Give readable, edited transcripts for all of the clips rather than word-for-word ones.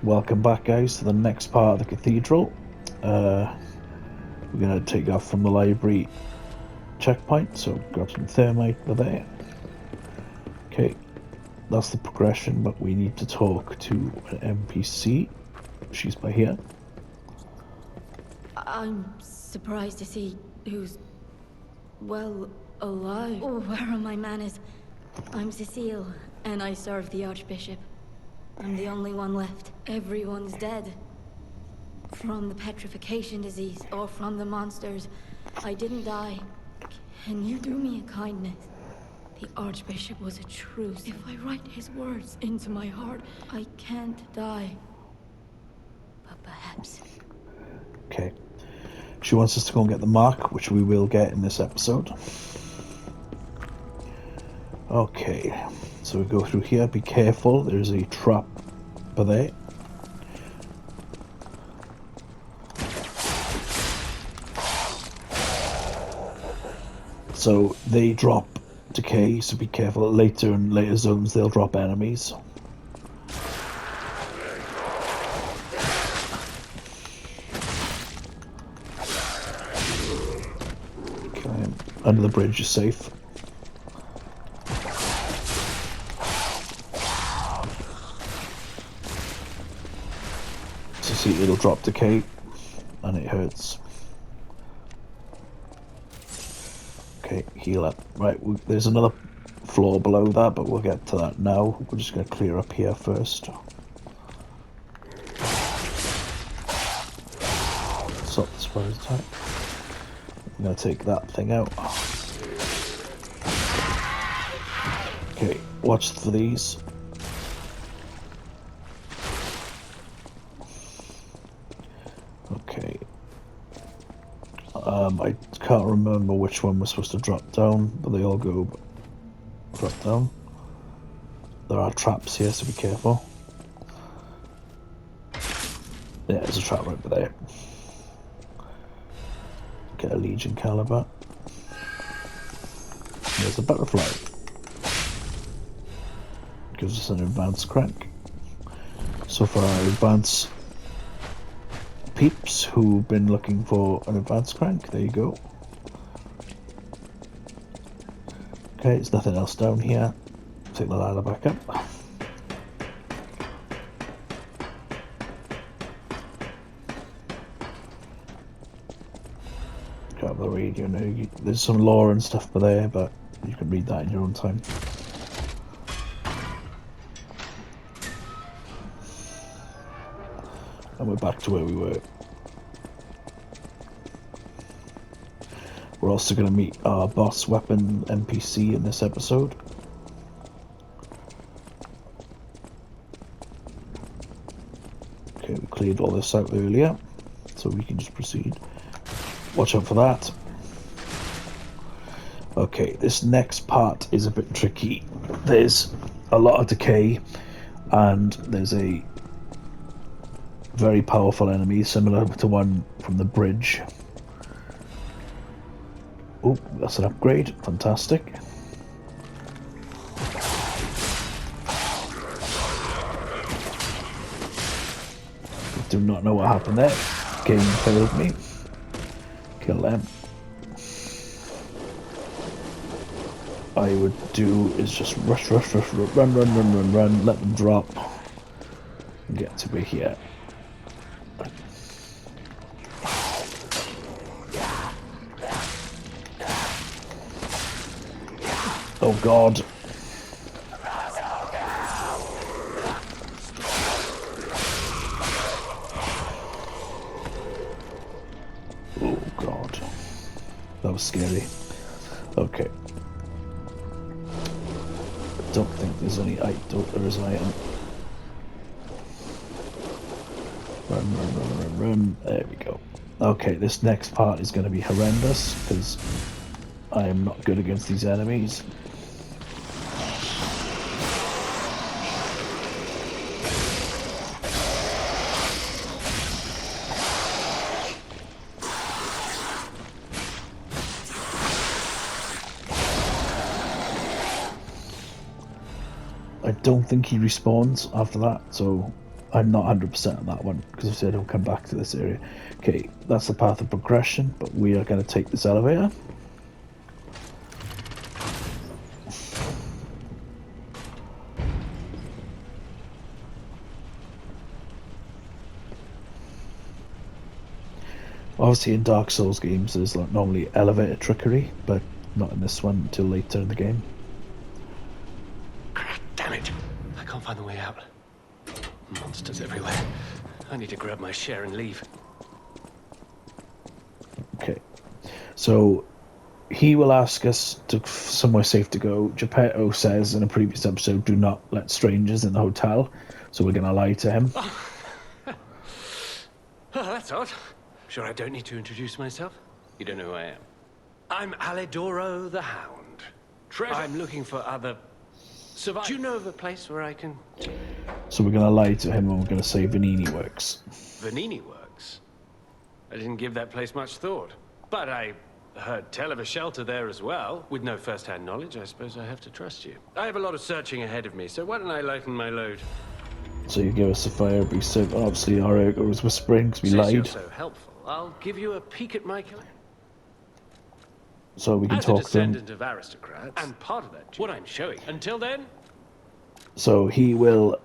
Welcome back, guys, to the next part of the cathedral. We're going to take off from the library checkpoint, so grab some thermite over there. Okay, that's the progression, but we need to talk to an NPC. She's by here. I'm surprised to see who's, well, alive. Oh, where are my manners? I'm Cecile, and I serve the Archbishop. I'm the only one left. Everyone's dead. From the petrification disease, or from the monsters. I didn't die. Can you do me a kindness? The Archbishop was a truce. If I write his words into my heart, I can't die. But perhaps... Okay. She wants us to go and get the mark, which we will get in this episode. Okay, so we go through here. Be careful, there's a trap over there. So they drop decay, so be careful. Later in later zones, they'll drop enemies. Okay, under the bridge is safe. So see, it'll drop decay, and it hurts. Okay, heal up. Right, there's another floor below that, but we'll get to that now. We're just going to clear up here first. Stop the surprise attack. I'm going to take that thing out. Okay, watch for these. Okay. I can't remember which one was supposed to drop down, but they all go drop down. There are traps here, so be careful. Yeah, there's a trap right there. Get a Legion Caliber. There's a butterfly. Gives us an advanced crank. So for our advanced peeps who've been looking for an advanced crank, there you go. Okay, there's nothing else down here. Take the ladder back up. Grab the radio now. There's some lore and stuff for there, but you can read that in your own time. And we're back to where we were. We're also going to meet our boss weapon NPC in this episode. Okay, we cleared all this out earlier, so we can just proceed. Watch out for that. Okay, this next part is a bit tricky. There's a lot of decay, and there's a very powerful enemy, similar to one from the bridge. Oh, that's an upgrade. Fantastic. Do not know what happened there. Game failed me. Kill them. I would do is just rush, run, let them drop, and get to be here. Oh God. Oh God. That was scary. Okay. I don't think there's any there is an item. Run. There we go. Okay, this next part is going to be horrendous, because I am not good against these enemies. I don't think he respawns after that, so I'm not 100% on that one because I said I'll come back to this area. Okay, that's the path of progression, but we are going to take this elevator. Obviously, in Dark Souls games, there's like normally elevator trickery, but not in this one until later in the game. Damn it! I can't find the way out. Monsters everywhere. I need to grab my share and leave. Okay, so he will ask us to somewhere safe to go. Geppetto says in a previous episode, "Do not let strangers in the hotel." So we're gonna lie to him. Oh, that's odd. Sure I don't need to introduce myself? You don't know who I am. I'm Alidoro the Hound. Treasure. I'm looking for other survivors. Do you know of a place where I can... So we're gonna lie to him and we're gonna say Venini Works. Venini Works? I didn't give that place much thought. But I heard tell of a shelter there as well. With no first-hand knowledge, I suppose I have to trust you. I have a lot of searching ahead of me, so why don't I lighten my load? So you give us a fire, be so obviously our Urgo was whispering because we Since you're lied. so helpful, I'll give you a peek at my collection. So we can As a talk to him. descendant of aristocrats, and part of that, what I'm showing. Until then, So he will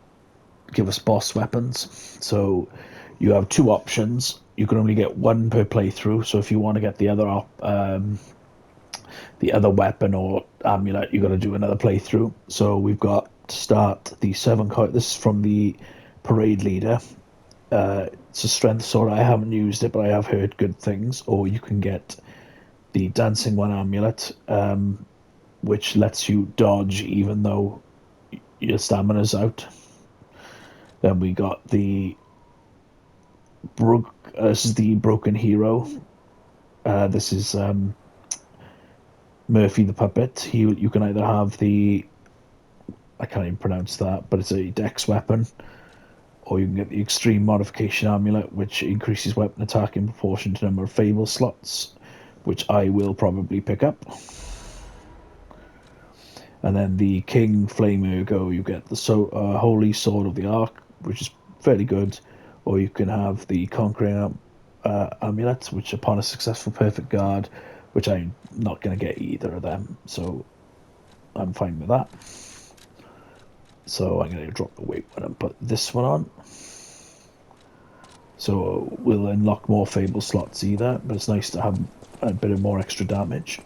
give us boss weapons. So you have two options. You can only get one per playthrough. So if you want to get the other weapon or amulet, you got to do another playthrough. So we've got to start the seven. This is from the parade leader. It's a strength sword. I haven't used it, but I have heard good things. Or you can get the dancing one amulet, which lets you dodge even though your stamina's out. Then we got the this is the broken hero. This is Murphy the puppet. You can either have the, I can't even pronounce that, but it's a dex weapon, or you can get the extreme modification amulet, which increases weapon attack in proportion to number of fable slots, which I will probably pick up. And then the King Flame Ergo, you get the Holy Sword of the Ark, which is fairly good, or you can have the Conquering Amulet, which upon a successful perfect guard, which I'm not going to get either of them, so I'm fine with that. So I'm going to drop the weight one and put this one on. So we'll unlock more Fable slots either, but it's nice to have a bit of more extra damage.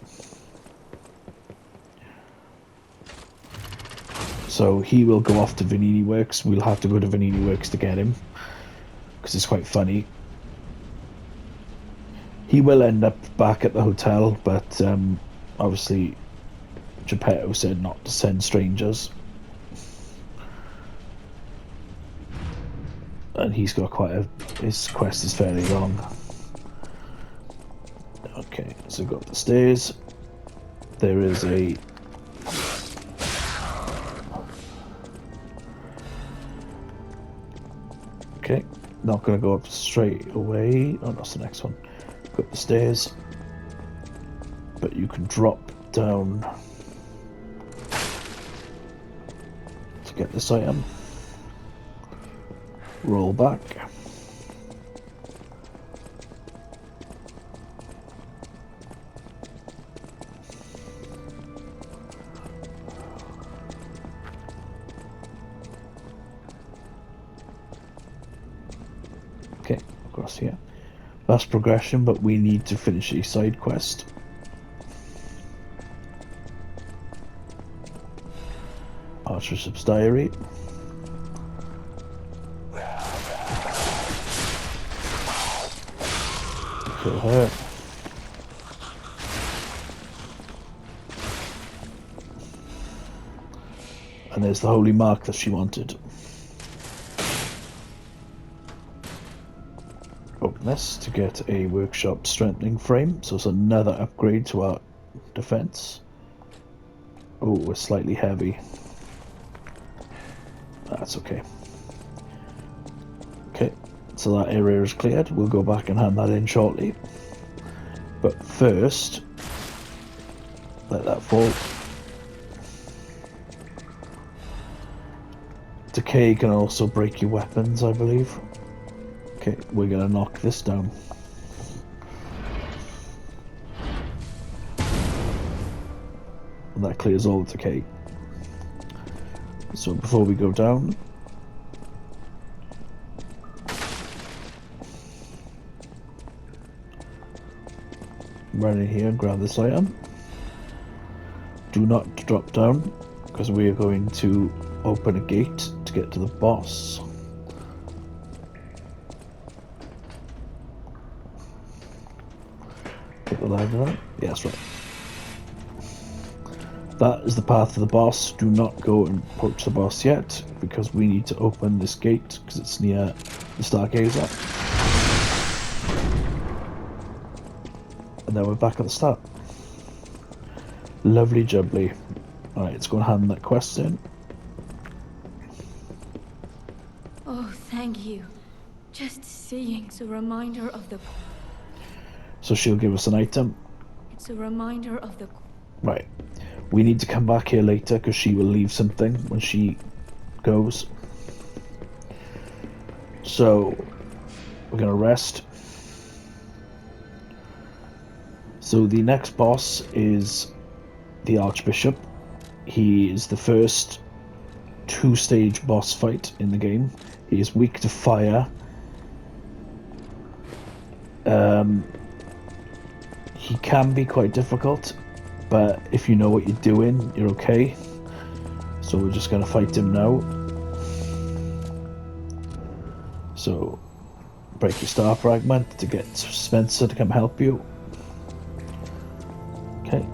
So he will go off to Venini Works. We'll have to go to Venini Works to get him, because it's quite funny. He will end up back at the hotel, but obviously Geppetto said not to send strangers. And he's got his quest is fairly long. Okay, so we've got the stairs. There is a... Okay, not going to go up straight away. Oh, that's the next one. Got the stairs. But you can drop down to get this item. Roll back. Okay, across here. That's progression, but we need to finish a side quest. Archbishop's Diary. Kill her. And there's the holy mark that she wanted. Open this to get a workshop strengthening frame, so it's another upgrade to our defense. Oh, we're slightly heavy. That's okay. Okay, so that area is cleared. We'll go back and hand that in shortly. But first, let that fall. To decay can also break your weapons, I believe. Okay, we're gonna knock this down. And that clears all the decay. So before we go down, run in here and grab this item. Do not drop down, because we are going to open a gate to get to the boss. Take the ladder on. Yeah, that's right. That is the path to the boss. Do not go and approach the boss yet, because we need to open this gate, because it's near the Stargazer. And then we're back at the start. Lovely jubbly. Alright, let's go and hand that quest in. Oh, thank you. Just seeing's a reminder of the... So she'll give us an item. It's a reminder of the... Right. We need to come back here later because she will leave something when she goes. So we're going to rest. So the next boss is the Archbishop. He is the first two-stage boss fight in the game. He is weak to fire. He can be quite difficult, but if you know what you're doing, you're okay. So we're just going to fight him now. So break your star fragment to get Spencer to come help you. Okay,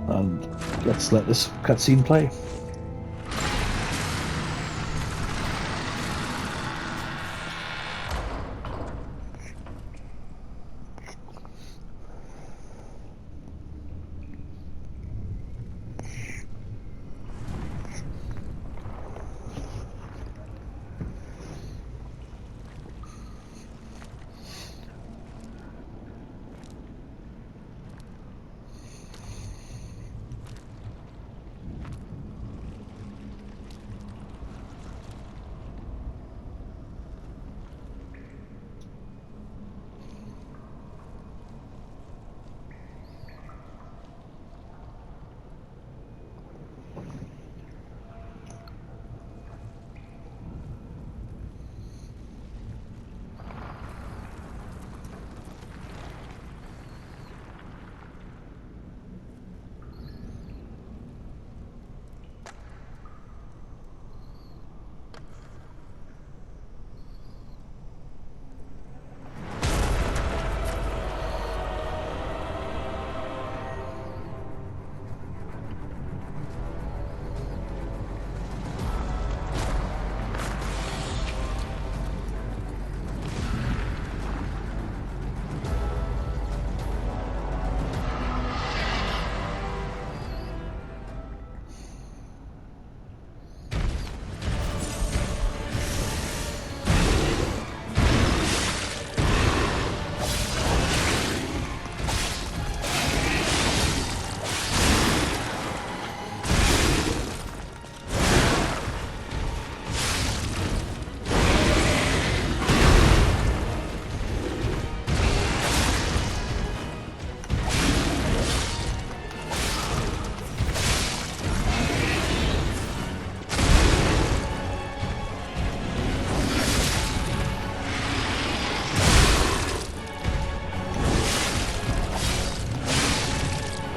and let's let this cutscene play.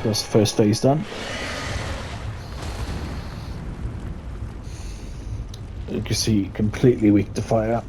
That's the first phase done. You can see completely weak to fire.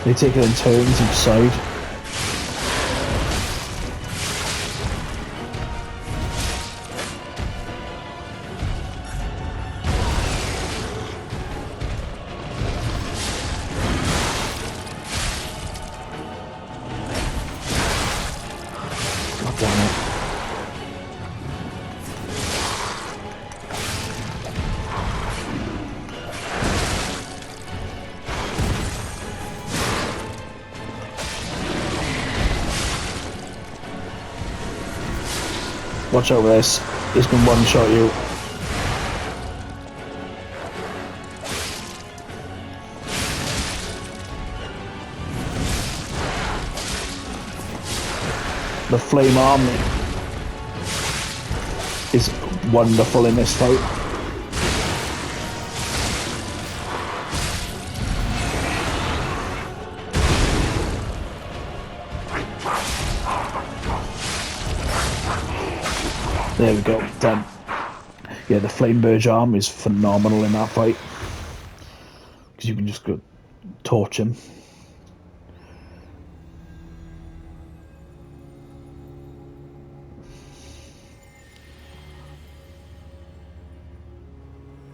They take it in turns each side. God damn it. Watch out for this. He's gonna one-shot you. The flame army is wonderful in this fight. There we go, done. Yeah, the Flame Burge arm is phenomenal in that fight. Because you can just go torch him.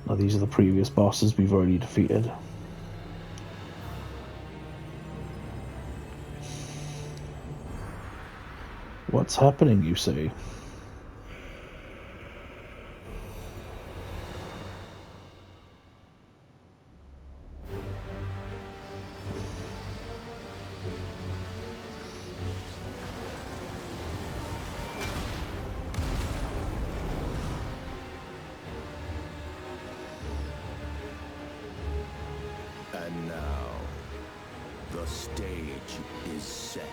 Now these are the previous bosses we've already defeated. What's happening, you say? And now, the stage is set.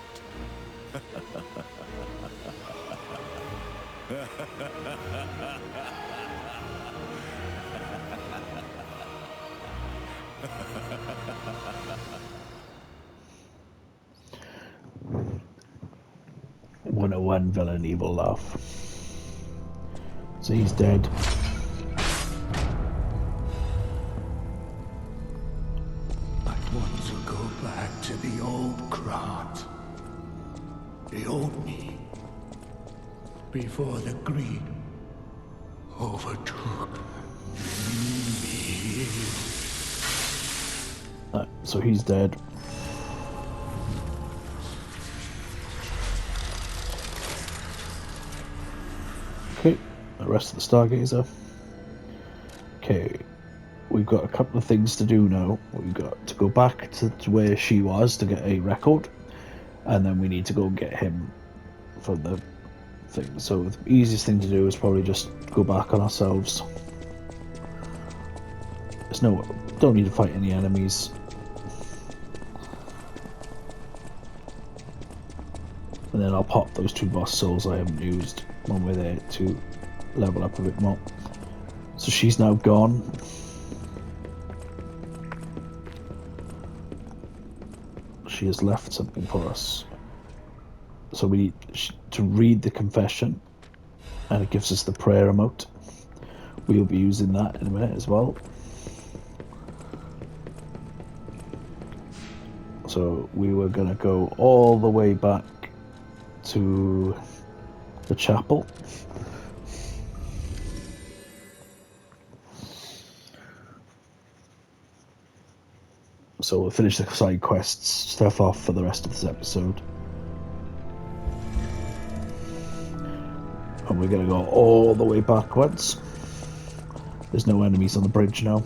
One villain evil laugh. So he's dead. I want to go back to the old Krat. The old me. Before the greed overtook me. So he's dead. Okay, the rest of the Stargazer. Okay, we've got a couple of things to do now. We've got to go back to where she was to get a record, and then we need to go get him for the thing. So the easiest thing to do is probably just go back on ourselves. Don't need to fight any enemies. And then I'll pop those 2 boss souls I haven't used when we're there to level up a bit more. So she's now gone. She has left something for us. So we need to read the confession, and it gives us the prayer emote. We'll be using that in a minute as well. So we were going to go all the way back to the chapel. So we'll finish the side quests stuff off for the rest of this episode. And we're going to go all the way backwards. There's no enemies on the bridge now.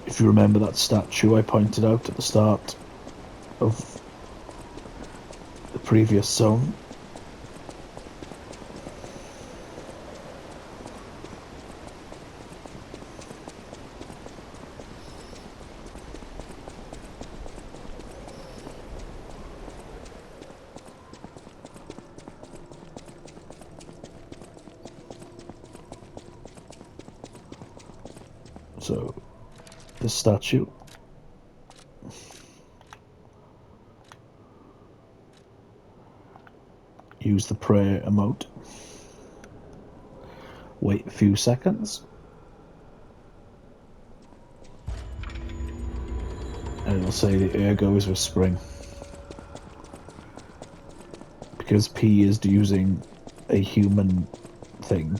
If you remember that statue I pointed out at the start of the previous zone. So, this statue. Use the prayer emote. Wait a few seconds. And it'll say the ergo is whispering. Because P is using a human thing.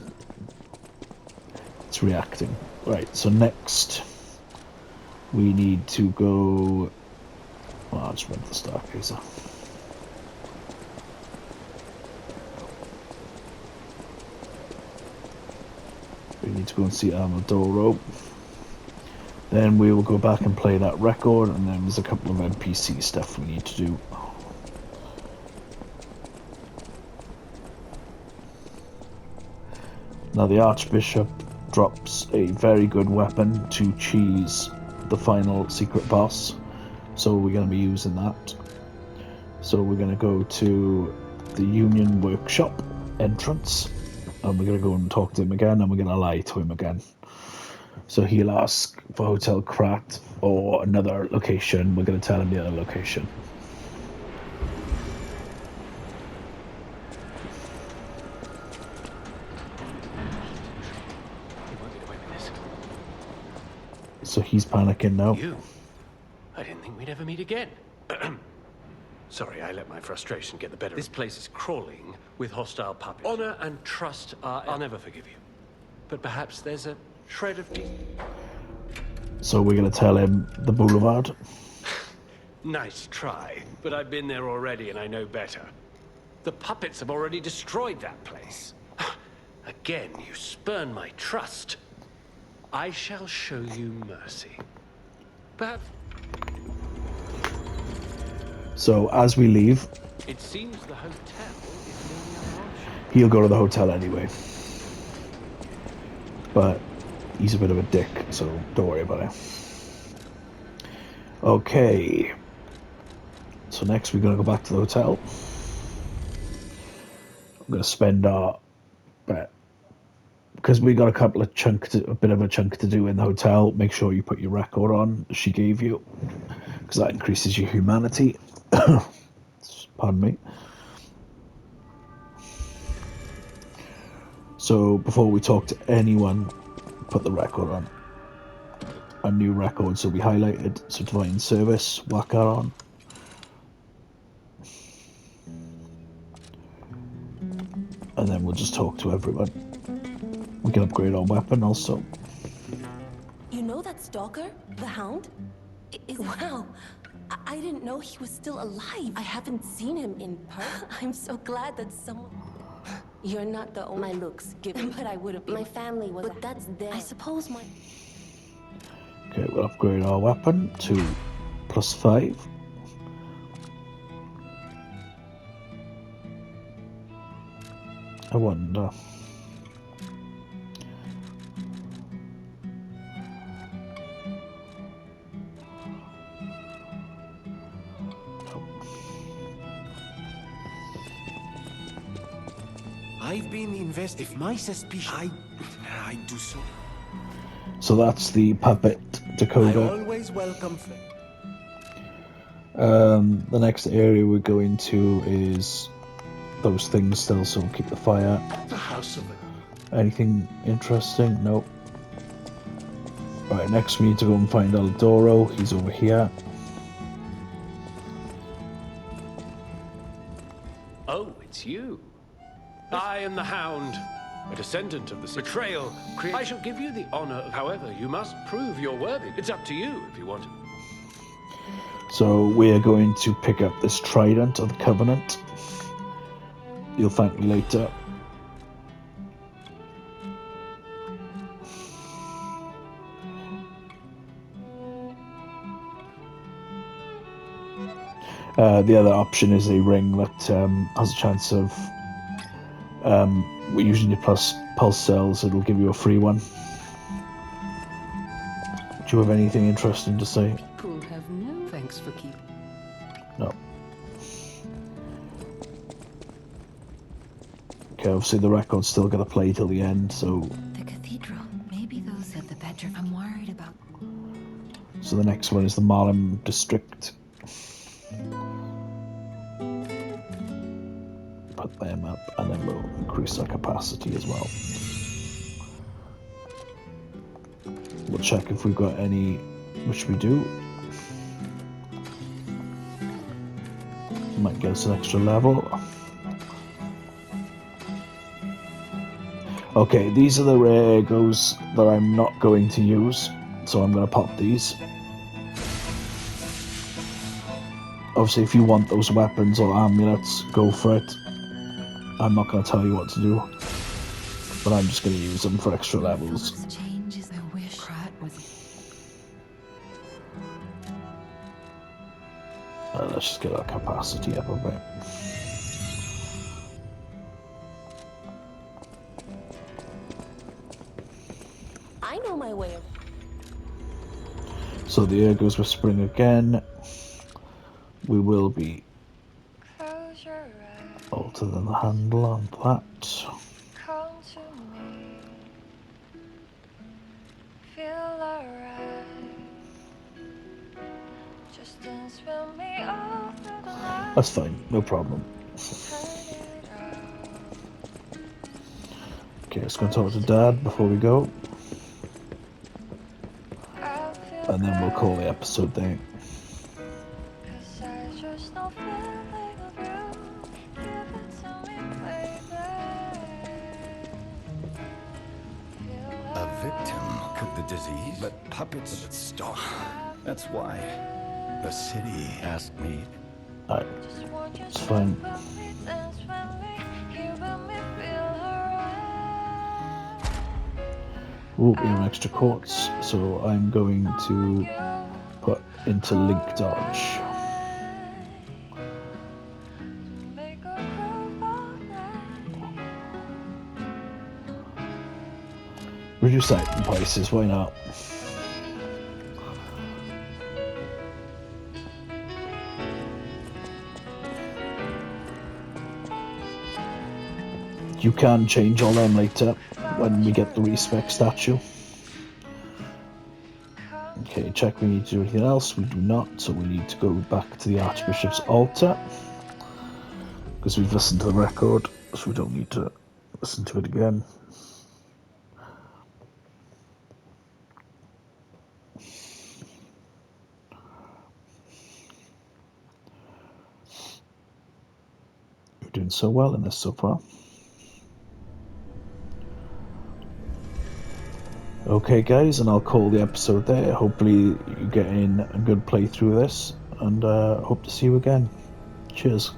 It's reacting. Right, so next we need to go... Well, I'll just run the Stargazer. We need to go and see Amadoro. Then we will go back and play that record, and then there's a couple of NPC stuff we need to do. Now the Archbishop drops a very good weapon to cheese the final secret boss, so we're going to be using that. So we're going to go to the Union Workshop entrance, and we're going to go and talk to him again, and we're going to lie to him again. So he'll ask for Hotel Krat or another location. We're going to tell him the other location. He won't get away with this. So he's panicking now. You? I didn't think we'd ever meet again. Sorry, I let my frustration get the better. This place is crawling with hostile puppets. Honor and trust are... I'll never forgive you. But perhaps there's a shred of... So we're going to tell him the Boulevard. Nice try, but I've been there already and I know better. The puppets have already destroyed that place. Again, you spurn my trust. I shall show you mercy. Perhaps... So as we leave, It seems the hotel is nearly unwatched. he'll go to the hotel anyway. But he's a bit of a dick, so don't worry about it. Okay. So next we're going to go back to the hotel. I'm going to spend our... because we got a bit of a chunk to do in the hotel, make sure you put your record on she gave you, because that increases your humanity. Pardon me. So before we talk to anyone, put the record on. A new record, so we highlighted, so Divine Service, whack that on. And then we'll just talk to everyone. We can upgrade our weapon also. You know that stalker? The Hound? Wow. I didn't know he was still alive. I haven't seen him in person. I'm so glad that someone... You're not the only... My looks, given... But I wouldn't be. My family was... But that's there. I suppose my... Okay, we'll upgrade our weapon to +5. I wonder... I've been invested. If my suspicion, I do so. So that's the puppet I Dakota. always welcome. The next area we're going to is those things still, so we'll keep the fire. The House of it. Anything interesting? Nope. Right, next we need to go and find Aldoro. He's over here. Oh, it's you. I am the Hound, a descendant of the betrayal. I shall give you the honor. However, you must prove you're worthy. It's up to you if you want. So we are going to pick up this trident of the Covenant. You'll thank me later. The other option is a ring that has a chance of using your pulse cells. It'll give you a free one. Do you have anything interesting to say? People have no thanks for keeping. No. Okay, obviously the record's still going to play till the end, so... The cathedral. Maybe those at the bedroom. I'm worried about... So the next one is the Marlem District. Put them up, and then we'll increase our capacity as well. We'll check if we've got any, which we do. Might get us an extra level. Okay, these are the rare egos that I'm not going to use, so I'm going to pop these. Obviously, if you want those weapons or amulets, go for it. I'm not going to tell you what to do, but I'm just going to use them for extra levels. Philip's changes. I wish Krat was. Let's just get our capacity up a bit. I know my way. So the Ergo's Whispering again. We will be altering the handle on that. Come to me. Feel alright. Just dance with me all through the night. That's fine, no problem. Okay, let's go and talk to Dad before we go. And then we'll call the episode there. A victim of the disease? But puppets stop. That's why the city asked me. Alright, it's fine. Ooh, we have extra quartz, so I'm going to put into link dodge. Reduce item prices, why not? You can change all them later when we get the respec statue. Okay, check we need to do anything else. We do not, so we need to go back to the Archbishop's altar. Because we've listened to the record, so we don't need to listen to it again. We're doing so well in this so far. Okay guys, and I'll call the episode there. Hopefully you get in a good playthrough of this, and hope to see you again. Cheers.